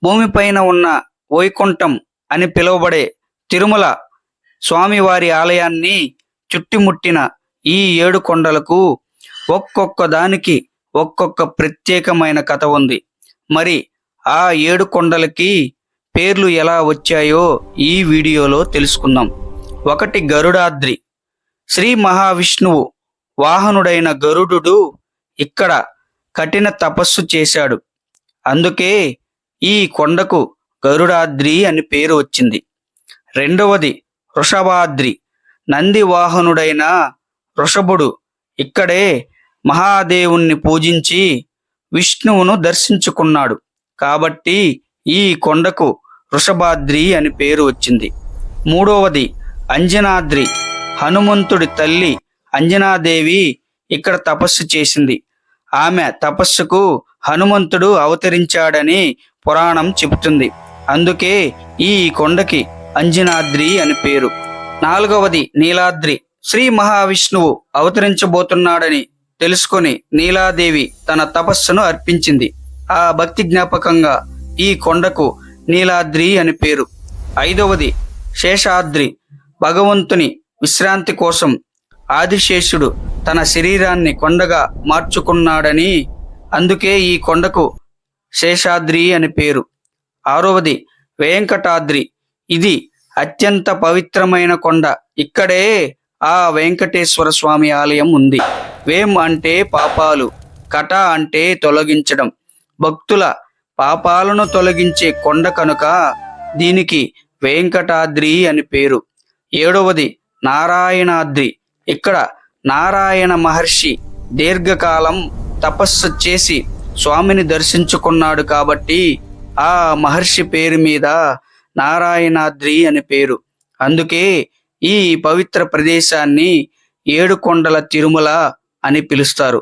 భూమిపైన ఉన్న వైకుంఠం అని పిలువబడే తిరుమల స్వామివారి ఆలయాన్ని చుట్టుముట్టిన ఈ 7 కొండలకు ఒక్కొక్క దానికి ఒక్కొక్క ప్రత్యేకమైన కథ ఉంది. మరి ఆ 7 కొండలకి పేర్లు ఎలా వచ్చాయో ఈ వీడియోలో తెలుసుకుందాం. 1 గరుడాద్రి. శ్రీ మహావిష్ణువు వాహనుడైన గరుడు ఇక్కడ కఠిన తపస్సు చేశాడు. అందుకే ఈ కొండకు గరుడాద్రి అని పేరు వచ్చింది. 2వది వృషభాద్రి. నంది వాహనుడైన వృషభుడు ఇక్కడే మహాదేవుణ్ణి పూజించి విష్ణువును దర్శించుకున్నాడు కాబట్టి ఈ కొండకు వృషభాద్రి అని పేరు వచ్చింది. 3వది అంజనాద్రి. హనుమంతుడి తల్లి అంజనాదేవి ఇక్కడ తపస్సు చేసింది. ఆమె తపస్సుకు హనుమంతుడు అవతరించాడని పురాణం చెబుతుంది. అందుకే ఈ కొండకి అంజనాద్రి అని పేరు. 4వది నీలాద్రి. శ్రీ మహావిష్ణువు అవతరించబోతున్నాడని తెలుసుకొని నీలాదేవి తన తపస్సును అర్పించింది. ఆ భక్తి జ్ఞాపకంగా ఈ కొండకు నీలాద్రి అని పేరు. 5వది శేషాద్రి. భగవంతుని విశ్రాంతి కోసం ఆదిశేషుడు తన శరీరాన్ని కొండగా మార్చుకున్నాడని అందుకే ఈ కొండకు శేషాద్రి అని పేరు. 6వది వెంకటాద్రి. ఇది అత్యంత పవిత్రమైన కొండ. ఇక్కడే ఆ వెంకటేశ్వర స్వామి ఆలయం ఉంది. వేం అంటే పాపాలు, కట అంటే తొలగించడం. భక్తుల పాపాలను తొలగించే కొండ కనుక దీనికి వెంకటాద్రి అని పేరు. 7వది నారాయణాద్రి. ఇక్కడ నారాయణ మహర్షి దీర్ఘకాలం తపస్సు చేసి స్వామిని దర్శించుకున్నాడు కాబట్టి ఆ మహర్షి పేరు మీద నారాయణాద్రి అని పేరు. అందుకే ఈ పవిత్ర ప్రదేశాన్ని 7 కొండల తిరుమల అని పిలుస్తారు.